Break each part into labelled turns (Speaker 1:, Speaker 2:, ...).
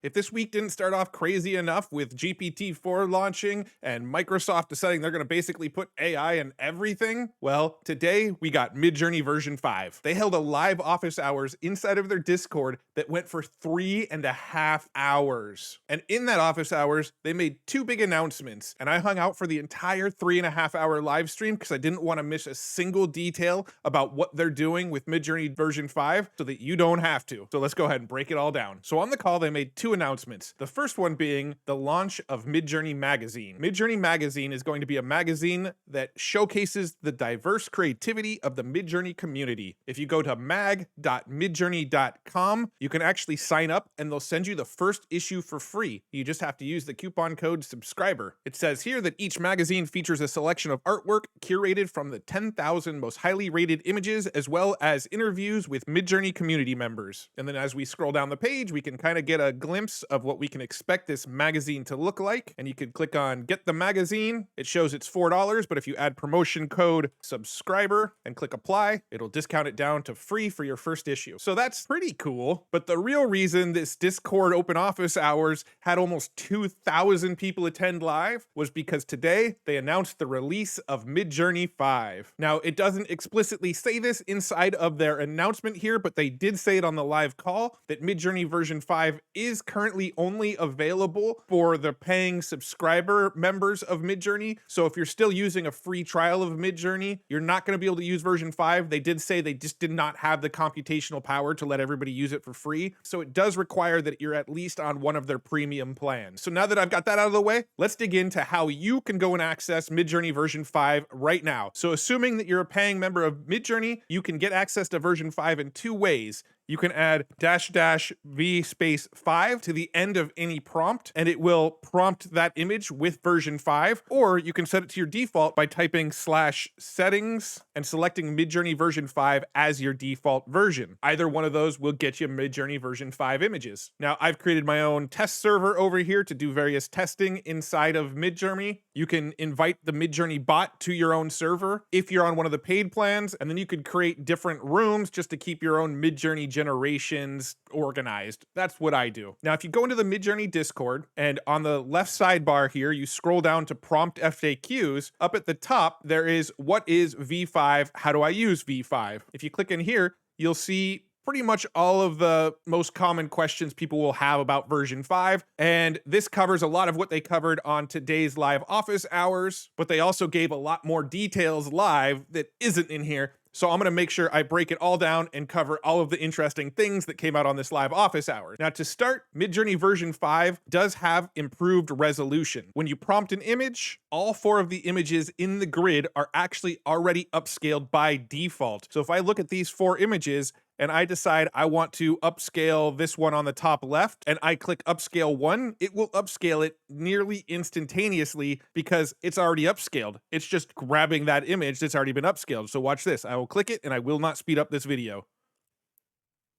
Speaker 1: If this week didn't start off crazy enough with GPT-4 launching and Microsoft deciding they're going to basically put AI in everything, well, today we got MidJourney version 5. They held a live office hours inside of their Discord that went for 3.5 hours. And in that office hours, they made two big announcements. And I hung out for the entire 3.5 hour live stream because I didn't want to miss a single detail about what they're doing with MidJourney version 5 so that you don't have to. So let's go ahead and break it all down. So on the call, they made two announcements. The first one being the launch of MidJourney Magazine. MidJourney Magazine is going to be a magazine that showcases the diverse creativity of the MidJourney community. If you go to mag.midjourney.com, you can actually sign up and they'll send you the first issue for free. You just have to use the coupon code subscriber. It says here that each magazine features a selection of artwork curated from the 10,000 most highly rated images, as well as interviews with MidJourney community members. And then as we scroll down the page, we can kind of get a glimpse of what we can expect this magazine to look like. And you can click on get the magazine. It shows it's $4, but if you add promotion code subscriber and click apply, it'll discount it down to free for your first issue. So that's pretty cool. But the real reason this Discord open office hours had almost 2,000 people attend live was because today they announced the release of MidJourney 5. Now, it doesn't explicitly say this inside of their announcement here, but they did say it on the live call that MidJourney version 5 is currently only available for the paying subscriber members of MidJourney. So if you're still using a free trial of MidJourney, you're not going to be able to use version 5. They did say they just did not have the computational power to let everybody use it for free. So it does require that you're at least on one of their premium plans. So now that I've got that out of the way, let's dig into how you can go and access MidJourney version 5 right now. So assuming that you're a paying member of MidJourney, you can get access to version 5 in two ways. You can add --v5 to the end of any prompt, and it will prompt that image with version 5, or you can set it to your default by typing /settings and selecting MidJourney version 5 as your default version. Either one of those will get you MidJourney version 5 images. Now, I've created my own test server over here to do various testing inside of MidJourney. You can invite the MidJourney bot to your own server if you're on one of the paid plans, and then you could create different rooms just to keep your own MidJourney generations organized. That's what I do. Now, if you go into the MidJourney Discord and on the left sidebar here, you scroll down to prompt FAQs, up at the top, there is what is V5? How do I use V5? If you click in here, you'll see pretty much all of the most common questions people will have about version 5. And this covers a lot of what they covered on today's live office hours, but they also gave a lot more details live that isn't in here. So I'm going to make sure I break it all down and cover all of the interesting things that came out on this live office hour. Now, to start, MidJourney version 5 does have improved resolution. When you prompt an image, all 4 of the images in the grid are actually already upscaled by default. So if I look at these 4 images, and I decide I want to upscale this one on the top left, and I click upscale 1, it will upscale it nearly instantaneously because it's already upscaled. It's just grabbing that image that's already been upscaled. So watch this. I will click it and I will not speed up this video.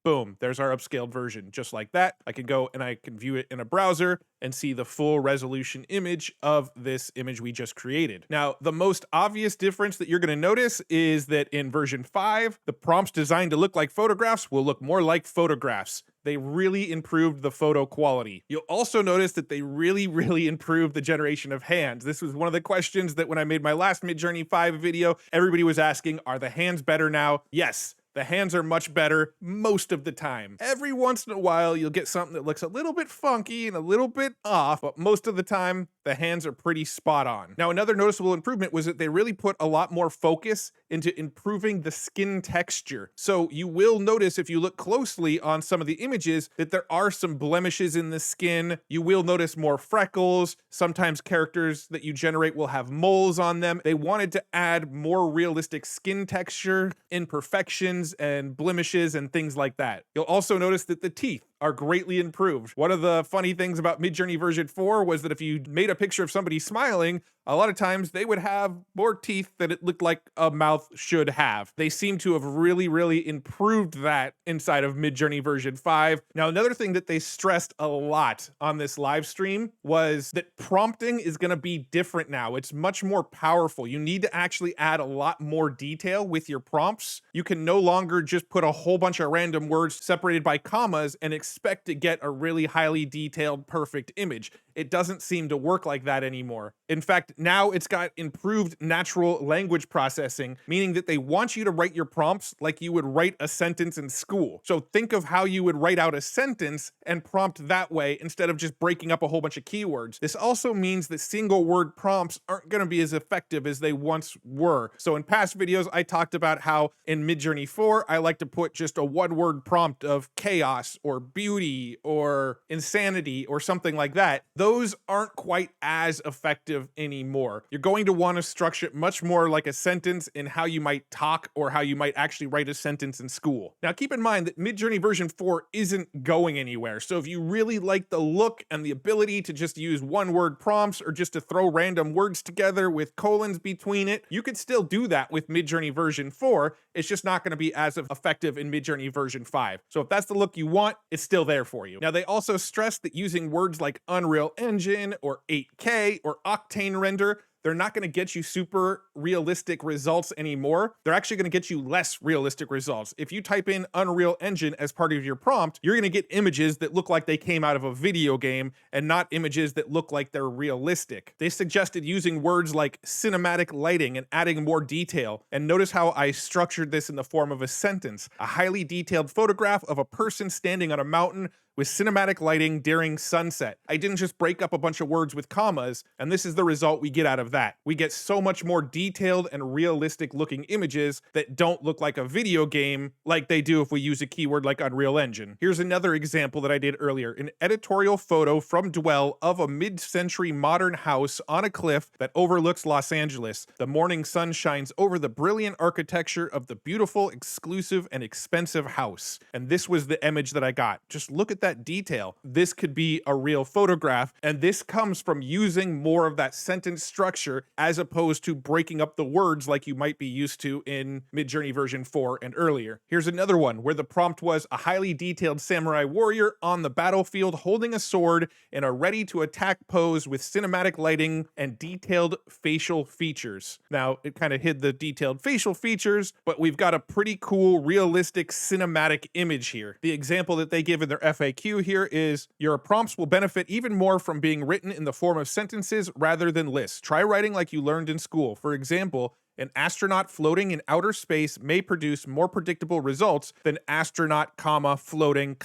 Speaker 1: Boom, there's our upscaled version. Just like that, I can go and I can view it in a browser and see the full resolution image of this image we just created. Now, the most obvious difference that you're going to notice is that in version 5, the prompts designed to look like photographs will look more like photographs. They really improved the photo quality. You'll also notice that they really improved the generation of hands. This was one of the questions that when I made my last MidJourney 5 video, everybody was asking, are the hands better now? Yes. The hands are much better most of the time. Every once in a while, you'll get something that looks a little bit funky and a little bit off, but most of the time, the hands are pretty spot on. Now, another noticeable improvement was that they really put a lot more focus into improving the skin texture. So you will notice if you look closely on some of the images that there are some blemishes in the skin. You will notice more freckles. Sometimes characters that you generate will have moles on them. They wanted to add more realistic skin texture, imperfections, and blemishes and things like that. You'll also notice that the teeth are greatly improved. One of the funny things about MidJourney version 4 was that if you made a picture of somebody smiling, a lot of times they would have more teeth than it looked like a mouth should have. They seem to have really improved that inside of MidJourney version 5. Now, another thing that they stressed a lot on this live stream was that prompting is going to be different now. It's much more powerful. You need to actually add a lot more detail with your prompts. You can no longer just put a whole bunch of random words separated by commas and expect to get a really highly detailed, perfect image. It doesn't seem to work like that anymore. In fact, now it's got improved natural language processing, meaning that they want you to write your prompts like you would write a sentence in school. So think of how you would write out a sentence and prompt that way instead of just breaking up a whole bunch of keywords. This also means that single word prompts aren't going to be as effective as they once were. So in past videos, I talked about how in MidJourney 4, I like to put just a one-word prompt of chaos or beauty or insanity or something like that. Those aren't quite as effective anymore. You're going to want to structure it much more like a sentence in how you might talk or how you might actually write a sentence in school. Now, keep in mind that MidJourney version 4 isn't going anywhere. So if you really like the look and the ability to just use one-word prompts or just to throw random words together with colons between it, you could still do that with MidJourney version 4. It's just not going to be as effective in MidJourney version 5. So if that's the look you want, it's still there for you. Now, they also stress that using words like Unreal Engine or 8K or Octane render, they're not going to get you super realistic results anymore. They're actually going to get you less realistic results. If you type in Unreal Engine as part of your prompt, you're going to get images that look like they came out of a video game and not images that look like they're realistic. They suggested using words like cinematic lighting and adding more detail. And notice how I structured this in the form of a sentence. A highly detailed photograph of a person standing on a mountain with cinematic lighting during sunset. I didn't just break up a bunch of words with commas, and this is the result we get out of that. We get so much more detailed and realistic looking images that don't look like a video game like they do if we use a keyword like Unreal Engine. Here's another example that I did earlier. An editorial photo from Dwell of a mid-century modern house on a cliff that overlooks Los Angeles. The morning sun shines over the brilliant architecture of the beautiful, exclusive, and expensive house. And this was the image that I got. Just look at that detail. This could be a real photograph, and this comes from using more of that sentence structure as opposed to breaking up the words like you might be used to in MidJourney version 4 and earlier. Here's another one where the prompt was a highly detailed samurai warrior on the battlefield holding a sword in a ready to attack pose with cinematic lighting and detailed facial features. Now, it kind of hid the detailed facial features, but we've got a pretty cool, realistic cinematic image here. The example that they give in their FAQ here is, your prompts will benefit even more from being written in the form of sentences rather than lists. Try writing like you learned in school. For example, an astronaut floating in outer space may produce more predictable results than astronaut, floating,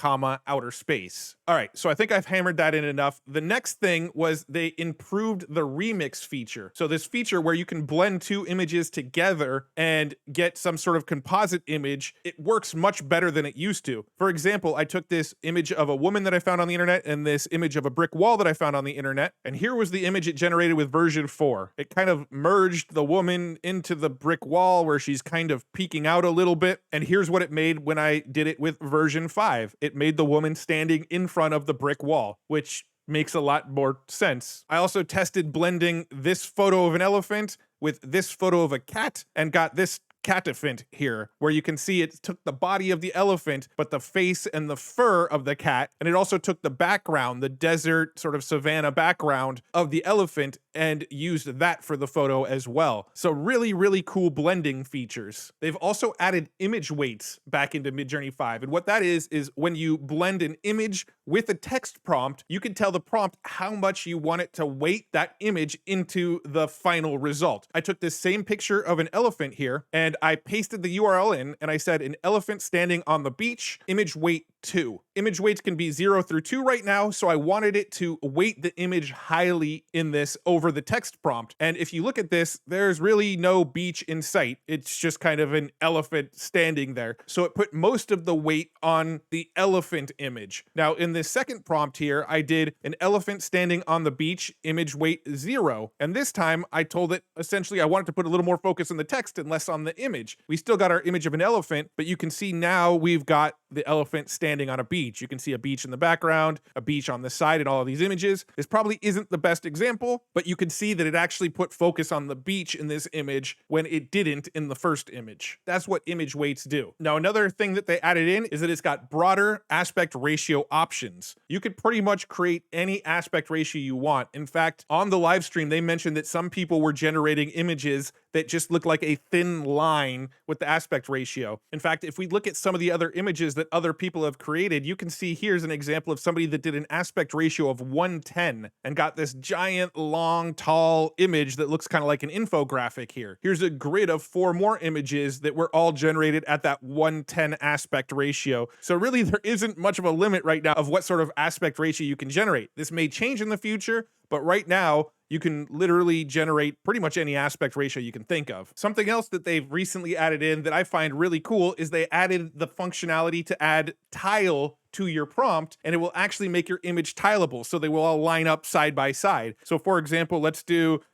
Speaker 1: outer space. All right, so I think I've hammered that in enough. The next thing was they improved the remix feature. So this feature where you can blend two images together and get some sort of composite image, it works much better than it used to. For example, I took this image of a woman that I found on the internet and this image of a brick wall that I found on the internet, and here was the image it generated with version 4. It kind of merged the woman into the brick wall where she's kind of peeking out a little bit, and here's what it made when I did it with version 5. It made the woman standing in front of the brick wall, which makes a lot more sense. I also tested blending this photo of an elephant with this photo of a cat and got this cataphant here, where you can see it took the body of the elephant, but the face and the fur of the cat, and it also took the background, the desert sort of savanna background of the elephant, and used that for the photo as well. So really cool blending features. They've also added image weights back into MidJourney 5, and what that is when you blend an image with a text prompt, you can tell the prompt how much you want it to weight that image into the final result. I took this same picture of an elephant here, and I pasted the URL in, and I said an elephant standing on the beach, image weight 2. Image weights can be 0 through 2 right now, so I wanted it to weight the image highly in this over the text prompt. And if you look at this, there's really no beach in sight. It's just kind of an elephant standing there. So it put most of the weight on the elephant image. Now, in this second prompt here, I did an elephant standing on the beach, image weight 0. And this time I told it, essentially, I wanted to put a little more focus on the text and less on the image. We still got our image of an elephant, but you can see now we've got the elephant standing on a beach. You can see a beach in the background, a beach on the side, and all of these images. This probably isn't the best example, but you can see that it actually put focus on the beach in this image when it didn't in the first image. That's what image weights do. Now, another thing that they added in is that it's got broader aspect ratio options. You could pretty much create any aspect ratio you want. In fact, on the live stream, they mentioned that some people were generating images that just look like a thin line with the aspect ratio. In fact, if we look at some of the other images that other people have created, you can see here's an example of somebody that did an aspect ratio of 110 and got this giant, long, tall image that looks kind of like an infographic here. Here's a grid of 4 more images that were all generated at that 110 aspect ratio. So really, there isn't much of a limit right now of what sort of aspect ratio you can generate. This may change in the future, but right now, you can literally generate pretty much any aspect ratio you can think of. Something else that they've recently added in that I find really cool is they added the functionality to add tile to your prompt, and it will actually make your image tileable, so they will all line up side by side. So for example, let's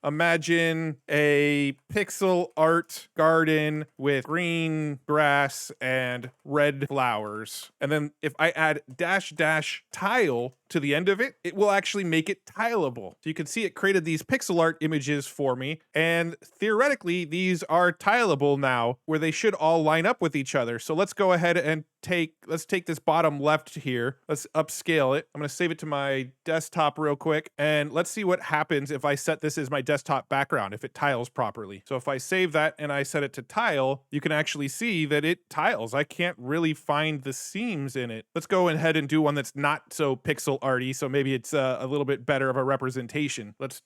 Speaker 1: imagine a pixel art garden with green grass and red flowers. And then if I add -- tile to the end of it, it will actually make it tileable. So you can see it created these pixel art images for me, and theoretically these are tileable now, where they should all line up with each other. So let's go ahead and let's take this bottom left here. Let's upscale it. I'm going to save it to my desktop real quick, and let's see what happens if I set this as my desktop background, if it tiles properly. So if I save that and I set it to tile, you can actually see that it tiles. I can't really find the seams in it. Let's go ahead and do one that's not so pixel arty, so maybe it's a little bit better of a representation. Let's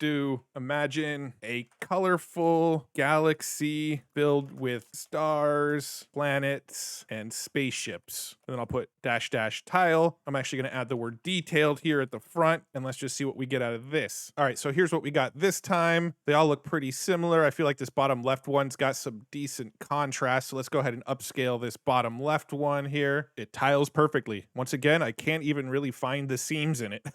Speaker 1: imagine a colorful galaxy filled with stars, planets, and spaceships. And then I'll put -- tile. I'm actually going to add the word detailed here at the front, and let's just see what we get out of this. All right, so here's what we got this time. They all look pretty similar. I feel like this bottom left one's got some decent contrast, so let's go ahead and upscale this bottom left one here. It tiles perfectly. Once again, I can't even really find the seams in it.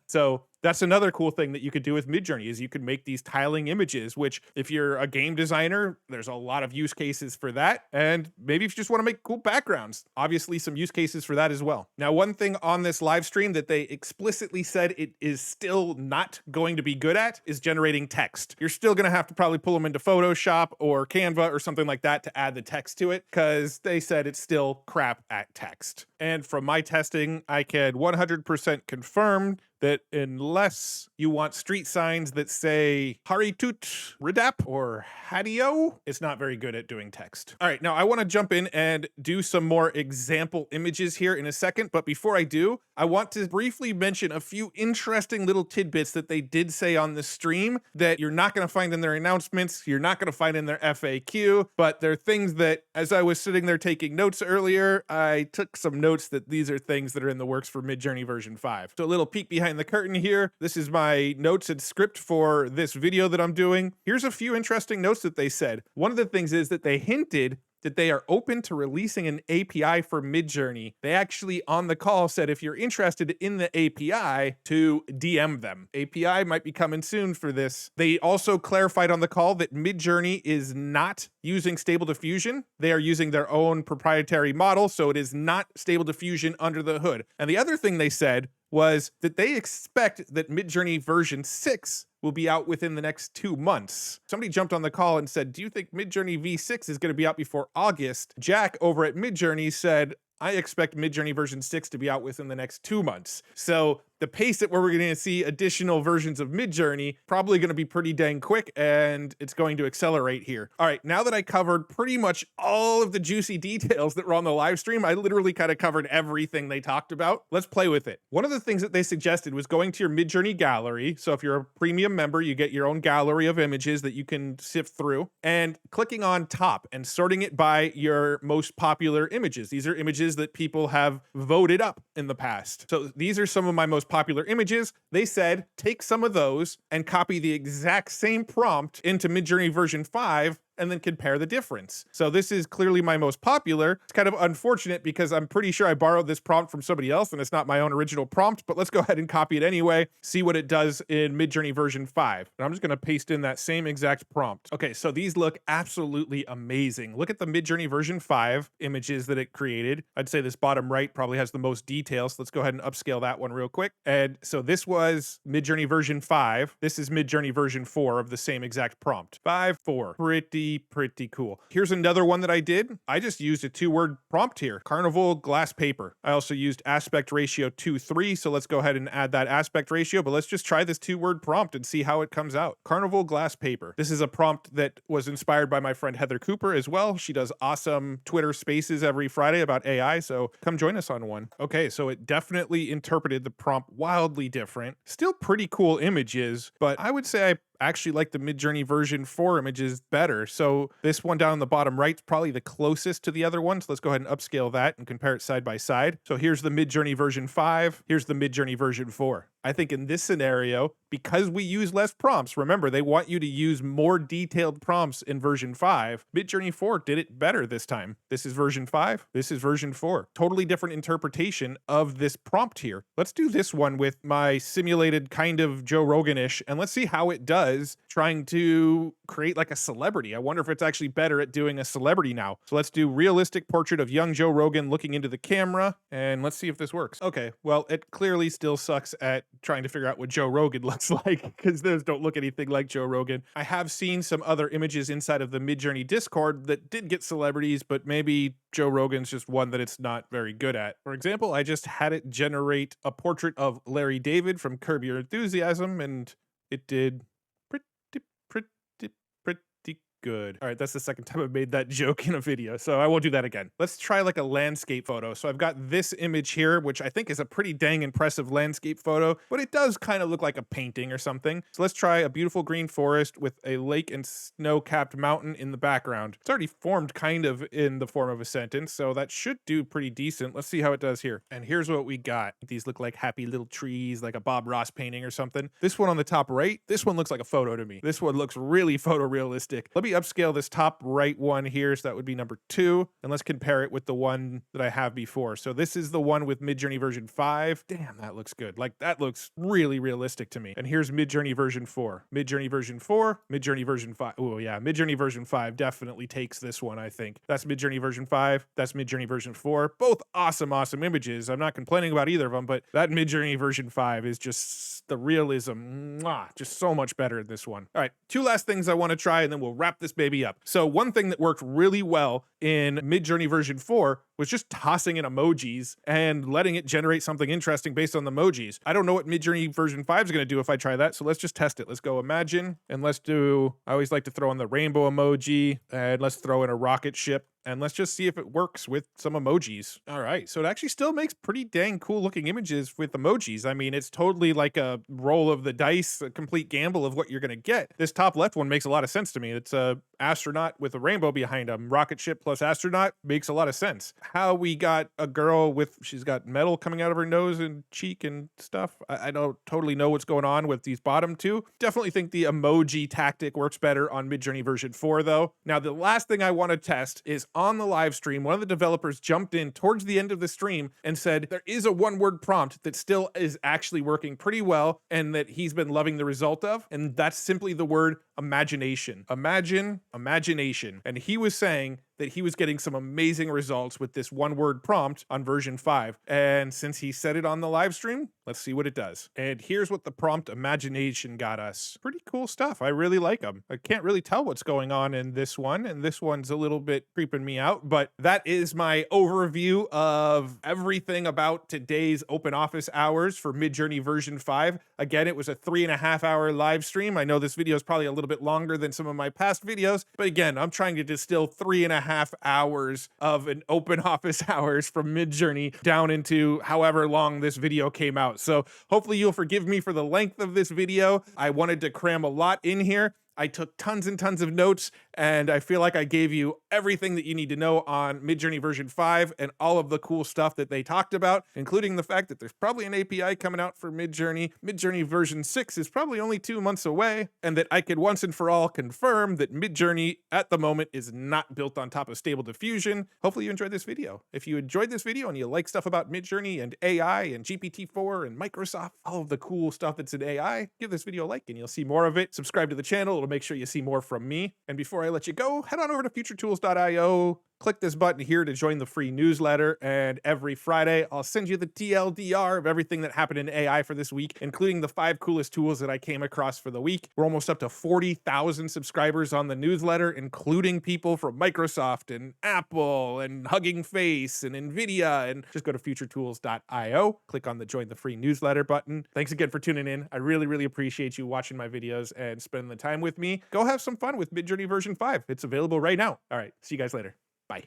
Speaker 1: So that's another cool thing that you could do with MidJourney, is you could make these tiling images, which if you're a game designer, there's a lot of use cases for that. And maybe if you just want to make cool backgrounds, obviously some use cases for that as well. Now, one thing on this live stream that they explicitly said it is still not going to be good at is generating text. You're still going to have to probably pull them into Photoshop or Canva or something like that to add the text to it, because they said it's still crap at text. And from my testing, I can 100% confirm that unless you want street signs that say Haritut Ridap or Hadio, it's not very good at doing text. All right, now I want to jump in and do some more example images here in a second, but before I do, I want to briefly mention a few interesting little tidbits that they did say on the stream that you're not going to find in their announcements, you're not going to find in their FAQ, but they're things that, as I was sitting there taking notes earlier, I took some notes that these are things that are in the works for MidJourney version 5. So a little peek behind the curtain here. This is my notes and script for this video that I'm doing. Here's a few interesting notes that they said. One of the things is that they hinted that they are open to releasing an API for MidJourney. They actually on the call said if you're interested in the API to DM them. API might be coming soon for this. They also clarified on the call that MidJourney is not using Stable Diffusion. They are using their own proprietary model, so it is not Stable Diffusion under the hood. And the other thing they said was that they expect that MidJourney version 6 will be out within the next 2 months. Somebody jumped on the call and said, do you think MidJourney V6 is going to be out before August? Jack over at MidJourney said, I expect MidJourney version 6 to be out within the next 2 months. So the pace at where we're going to see additional versions of MidJourney probably going to be pretty dang quick, and it's going to accelerate here. All right, now that I covered pretty much all of the juicy details that were on the live stream, I literally kind of covered everything they talked about. Let's play with it. One of the things that they suggested was going to your MidJourney gallery. So if you're a premium member, you get your own gallery of images that you can sift through, and clicking on top and sorting it by your most popular images. These are images that people have voted up in the past. So these are some of my most popular images. They said, take some of those and copy the exact same prompt into MidJourney version 5 and then compare the difference. So this is clearly my most popular. It's kind of unfortunate because I'm pretty sure I borrowed this prompt from somebody else and it's not my own original prompt, but let's go ahead and copy it anyway, see what it does in MidJourney version 5. And I'm just gonna paste in that same exact prompt. Okay, so these look absolutely amazing. Look at the MidJourney version 5 images that it created. I'd say this bottom right probably has the most details. So let's go ahead and upscale that one real quick. And so this was MidJourney version 5. This is MidJourney version 4 of the same exact prompt. 5.4. Pretty cool. Here's another one that I did. I just used a 2-word prompt here. Carnival glass paper. I also used aspect ratio 2:3. So let's go ahead and add that aspect ratio, but let's just try this 2-word prompt and see how it comes out. Carnival glass paper. This is a prompt that was inspired by my friend Heather Cooper as well. She does awesome Twitter spaces every Friday about AI, so come join us on one. Okay, so it definitely interpreted the prompt wildly different. Still pretty cool images, but I would say I actually like the MidJourney version 4 images better. So this one down in the bottom right is probably the closest to the other one. So let's go ahead and upscale that and compare it side by side. So here's the MidJourney version 5. Here's the MidJourney version 4. I think in this scenario, because we use less prompts, remember, they want you to use more detailed prompts in version 5. MidJourney 4 did it better this time. This is version 5. This is version 4. Totally different interpretation of this prompt here. Let's do this one with my simulated kind of Joe Rogan-ish, and let's see how it does trying to create like a celebrity. I wonder if it's actually better at doing a celebrity now. So let's do realistic portrait of young Joe Rogan looking into the camera, and let's see if this works. Okay, well, it clearly still sucks at trying to figure out what Joe Rogan looks like because those don't look anything like Joe Rogan. I have seen some other images inside of the MidJourney Discord that did get celebrities, but maybe Joe Rogan's just one that it's not very good at. For example, I just had it generate a portrait of Larry David from Curb Your Enthusiasm, and it did pretty good. All right, that's the second time I've made that joke in a video, so I won't do that again. Let's try like a landscape photo. So I've got this image here, which I think is a pretty dang impressive landscape photo, but it does kind of look like a painting or something. So let's try a beautiful green forest with a lake and snow-capped mountain in the background. It's already formed kind of in the form of a sentence, so that should do pretty decent. Let's see how it does here. And here's what we got. These look like happy little trees, like a Bob Ross painting or something. This one on the top right, this one looks like a photo to me. This one looks really photorealistic. Let me upscale this top right one here, so that would be number 2, and let's compare it with the one that I have before. So this is the one with MidJourney version 5. Damn, that looks good. Like, that looks really realistic to me. And here's MidJourney version 4. MidJourney version 4, MidJourney version 5. Oh yeah, MidJourney version 5 definitely takes this one, I think. That's MidJourney version 5. That's MidJourney version 4. Both awesome images. I'm not complaining about either of them, but that MidJourney version 5 is just the realism. Just so much better in this one. All right, 2 last things I want to try, and then we'll wrap this baby up. So one thing that worked really well in MidJourney version 4 was just tossing in emojis and letting it generate something interesting based on the emojis. I don't know what MidJourney version 5 is going to do if I try that, so let's just test it. Let's go imagine, and let's do, I always like to throw in the rainbow emoji, and let's throw in a rocket ship. And let's just see if it works with some emojis. All right, so it actually still makes pretty dang cool looking images with emojis. I mean, it's totally like a roll of the dice, a complete gamble of what you're gonna get. This top left one makes a lot of sense to me. It's a astronaut with a rainbow behind him. Rocket ship plus astronaut makes a lot of sense. How we got a girl with, she's got metal coming out of her nose and cheek and stuff. I don't totally know what's going on with these bottom 2. Definitely think the emoji tactic works better on MidJourney version 4 though. Now, the last thing I wanna test is on the live stream, one of the developers jumped in towards the end of the stream and said there is a 1-word prompt that still is actually working pretty well and that he's been loving the result of, and that's simply the word imagination. Imagination. And he was saying that he was getting some amazing results with this 1-word prompt on version 5. And since he said it on the live stream, let's see what it does. And here's what the prompt imagination got us. Pretty cool stuff. I really like them. I can't really tell what's going on in this one, and this one's a little bit creeping me out, but that is my overview of everything about today's open office hours for MidJourney version 5. Again, it was a 3.5-hour live stream. I know this video is probably a little bit longer than some of my past videos, but again, I'm trying to distill 3.5 hours of an open office hours from MidJourney down into however long this video came out. So hopefully you'll forgive me for the length of this video. I wanted to cram a lot in here. I took tons and tons of notes, And I feel like I gave you everything that you need to know on MidJourney version 5 and all of the cool stuff that they talked about, including the fact that there's probably an API coming out for MidJourney. MidJourney version 6 is probably only 2 months away, and that I could once and for all confirm that MidJourney at the moment is not built on top of Stable Diffusion. Hopefully you enjoyed this video. If you enjoyed this video and you like stuff about MidJourney and AI and GPT-4 and Microsoft, all of the cool stuff that's in AI, give this video a like and you'll see more of it. Subscribe to the channel, it'll make sure you see more from me. And before I let you go, head on over to futuretools.io. Click this button here to join the free newsletter, and every Friday I'll send you the TLDR of everything that happened in AI for this week, including the 5 coolest tools that I came across for the week. We're almost up to 40,000 subscribers on the newsletter, including people from Microsoft and Apple and Hugging Face and Nvidia. And just go to futuretools.io, click on the join the free newsletter button. Thanks again for tuning in. I really appreciate you watching my videos and spending the time with me. Go have some fun with MidJourney version 5. It's available right now. All right, see you guys later. Bye.